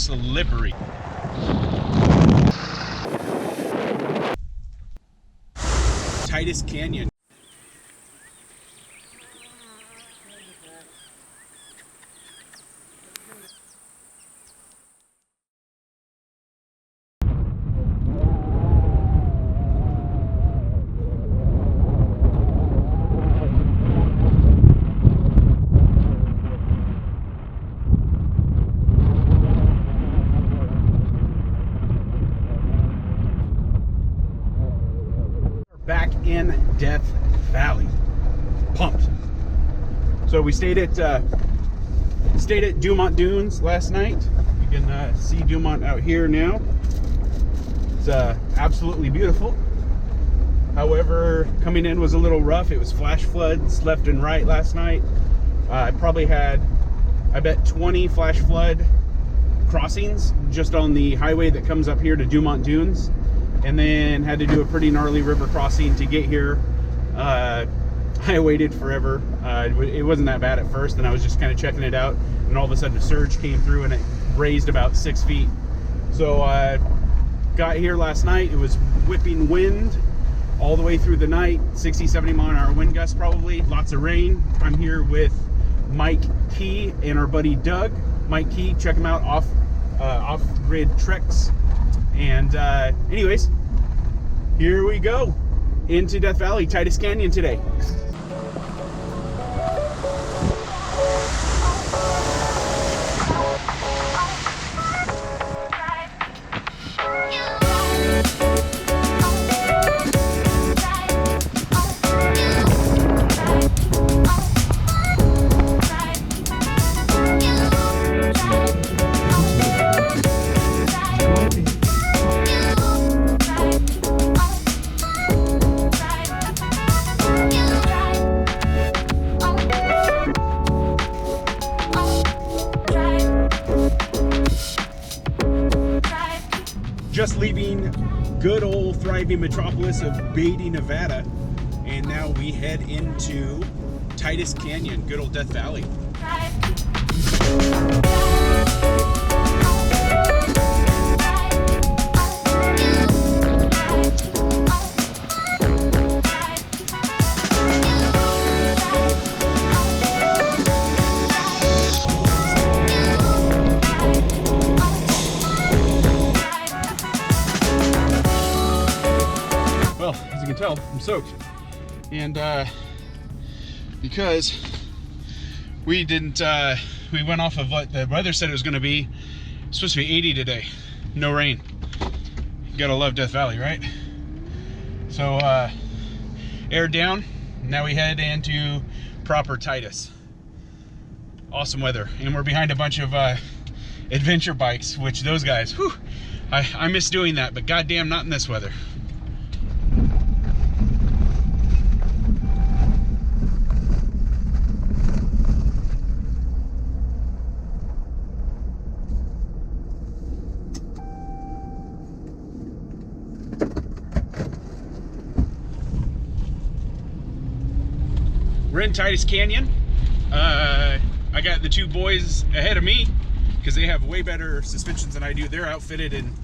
slippery. Titus Canyon. Back in Death Valley. Pumped. So we stayed at Dumont Dunes last night. You can see Dumont out here now. It's absolutely beautiful. However, coming in was a little rough. It was flash floods left and right last night. I probably had, I bet, 20 flash flood crossings just on the highway that comes up here to Dumont Dunes. And then had to do a pretty gnarly river crossing to get here. I waited forever. It wasn't that bad at first, and I was just kind of checking it out, and all of a sudden a surge came through and it raised about 6 feet. So got here last night. It was whipping wind all the way through the night, 60-70 mile an hour wind gusts probably, lots of rain. I'm here with Mike Key and our buddy Doug. Mike Key, check him out, off-grid treks. And anyways, here we go into Death Valley, Titus Canyon today. Just leaving good old thriving metropolis of Beatty, Nevada, and now we head into Titus Canyon, good old Death Valley. Tell I'm soaked, and because we didn't we went off of what the weather said it was going to be. It's supposed to be 80 today, no rain. You gotta love Death Valley, right? So aired down, now we head into proper Titus. Awesome weather, and we're behind a bunch of adventure bikes, which those guys, whew, I miss doing that, but goddamn not in this weather. We're in Titus Canyon. I got the two boys ahead of me because they have way better suspensions than I do. They're outfitted in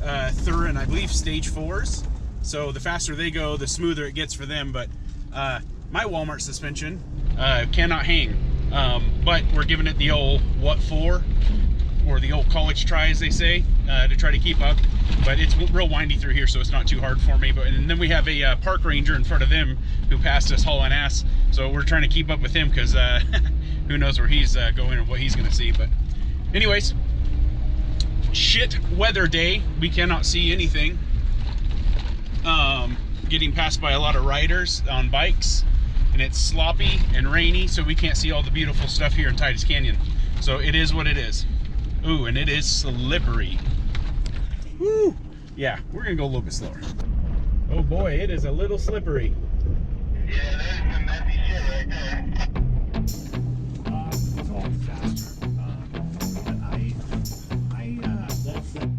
Thurin, I believe, stage 4s. So the faster they go, the smoother it gets for them. But my Walmart suspension cannot hang. But we're giving it the old what for, or the old college try, as they say, to try to keep up. But it's real windy through here, so it's not too hard for me. But and then we have a park ranger in front of them who passed us hauling ass, so we're trying to keep up with him because who knows where he's going or what he's going to see. But anyways, shit weather day. We cannot see anything. Getting passed by a lot of riders on bikes, and it's sloppy and rainy, so we can't see all the beautiful stuff here in Titus Canyon. So it is what it is. Ooh, and it is slippery. Woo! Yeah, we're gonna go a little bit slower. Oh boy, it is a little slippery. Yeah, that is some messy shit right there. It's all faster. But that's it.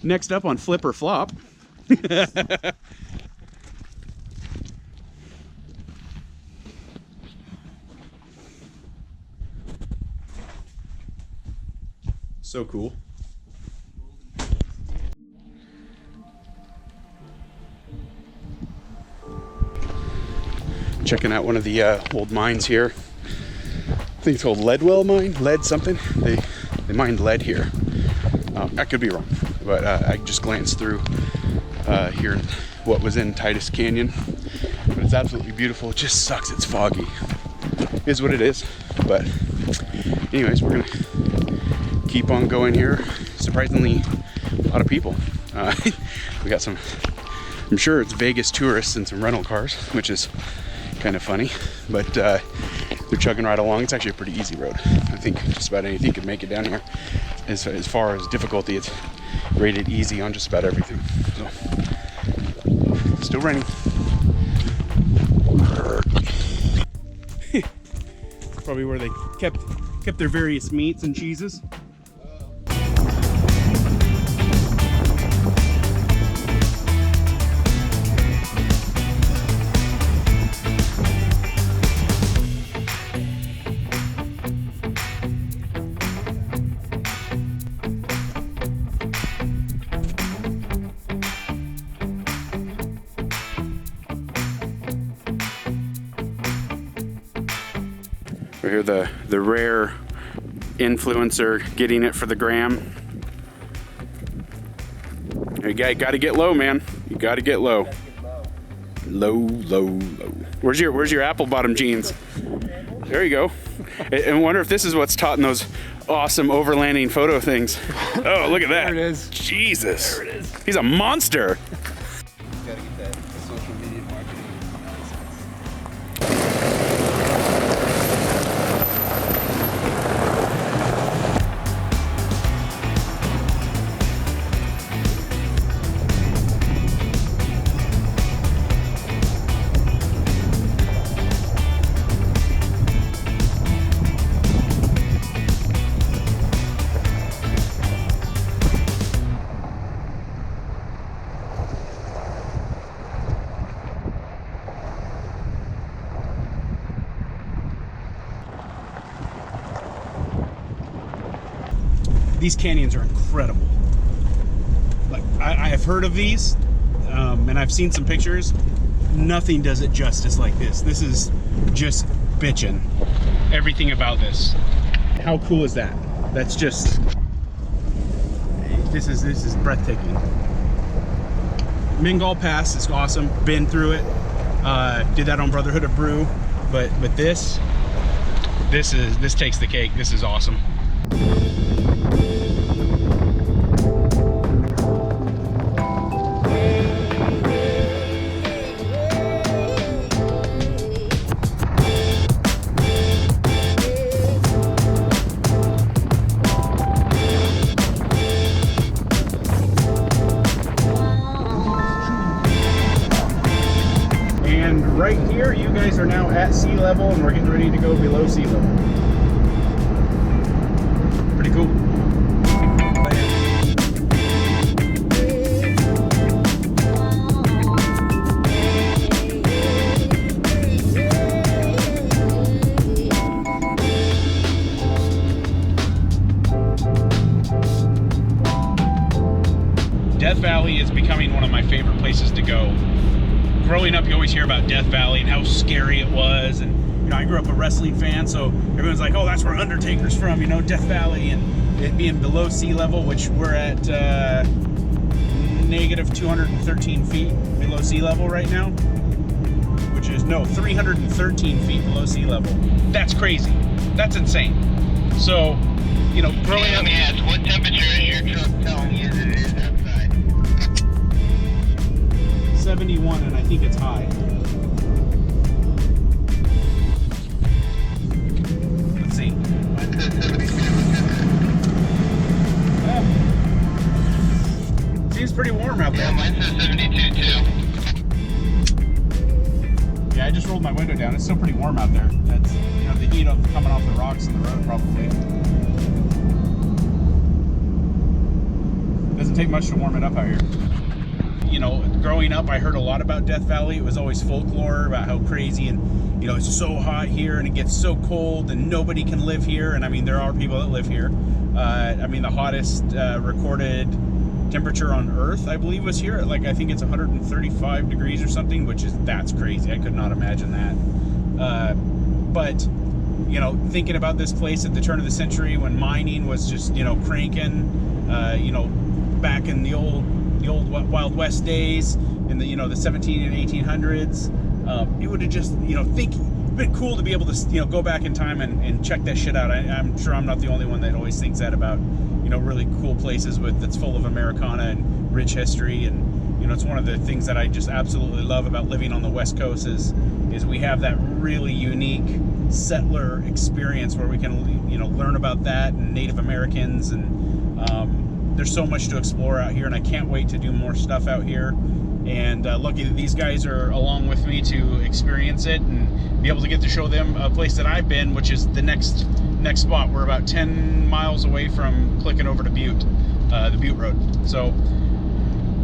Next up on Flip or Flop. So cool. Checking out one of the old mines here. I think it's called Leadwell Mine, lead something. They mined lead here. I could be wrong, but I just glanced through here what was in Titus Canyon. But it's absolutely beautiful. It just sucks. It's foggy. It is what it is. But anyways, we're gonna keep on going here. Surprisingly, a lot of people. We got some. I'm sure it's Vegas tourists and some rental cars, which is kind of funny, but they're chugging right along. It's actually a pretty easy road. I think just about anything could make it down here. As far as difficulty, it's rated easy on just about everything. So, still raining. Probably where they kept their various meats and cheeses. We're here, the rare influencer getting it for the gram. You got to get low, man. You got to get low. Low. Where's your apple bottom jeans? There you go. And I wonder if this is what's taught in those awesome overlanding photo things. Oh, look at that. There it is. Jesus. There it is. He's a monster. Gotta get that social media marketing. These canyons are incredible. Like I have heard of these, and I've seen some pictures. Nothing does it justice like this. This is just bitchin'. Everything about this. How cool is that? That's just. This is breathtaking. Mingal Pass is awesome. Been through it. Did that on Brotherhood of Brew, but this takes the cake. This is awesome. Right here, you guys are now at sea level, and we're getting ready to go below sea level. Pretty cool. Death Valley is becoming one of my favorite places to go. Growing up, you always hear about Death Valley and how scary it was, and you know, I grew up a wrestling fan, so everyone's like, oh, that's where Undertaker's from, you know, Death Valley, and it being below sea level, which we're at negative 213 feet below sea level right now, which is, no, 313 feet below sea level. That's crazy. That's insane. So, you know, growing up... Let me ask, what temperature is your truck telling you that it is outside? 71, and I think it's high. Let's see. Mine says 72. Seems pretty warm out there. Yeah, mine says 72 too. Yeah, I just rolled my window down. It's still pretty warm out there. That's, you know, the heat coming off the rocks in the road probably. Doesn't take much to warm it up out here. You know, growing up, I heard a lot about Death Valley. It was always folklore about how crazy and, you know, it's so hot here and it gets so cold and nobody can live here. And I mean, there are people that live here. I mean, the hottest recorded temperature on Earth, I believe, was here at, like, I think it's 135 degrees or something, that's crazy. I could not imagine that. But, you know, thinking about this place at the turn of the century when mining was just, you know, cranking, you know, back in the old Wild West days, in the, you know, the 17 and 1800s, it would have just, you know, been cool to be able to, you know, go back in time and check that shit out. I'm sure I'm not the only one that always thinks that about, you know, really cool places that's full of Americana and rich history. And, you know, it's one of the things that I just absolutely love about living on the West Coast is we have that really unique settler experience where we can, you know, learn about that and Native Americans, and there's so much to explore out here, and I can't wait to do more stuff out here. And lucky that these guys are along with me to experience it and be able to get to show them a place that I've been, which is the next spot. We're about 10 miles away from clicking over to Butte, the Butte Road. So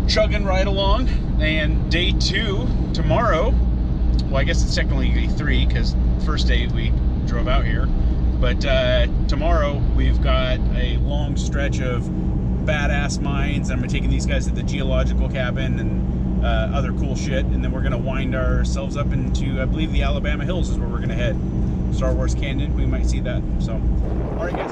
chugging right along, and day 2 tomorrow. Well, I guess it's technically day 3 because first day we drove out here, but tomorrow we've got a long stretch of badass mines. I'm taking these guys to the geological cabin and other cool shit, and then we're gonna wind ourselves up into, I believe, the Alabama Hills is where we're gonna head. Star Wars Canyon, we might see that. So, all right, guys.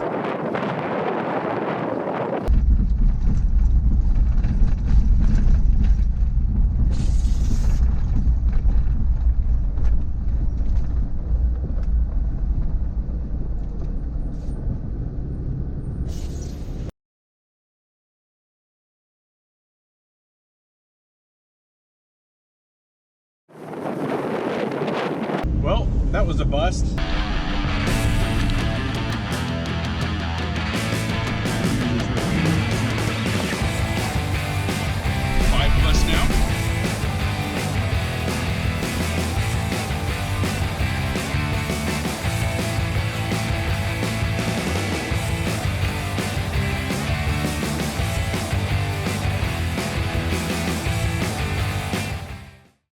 Well, that was a bust.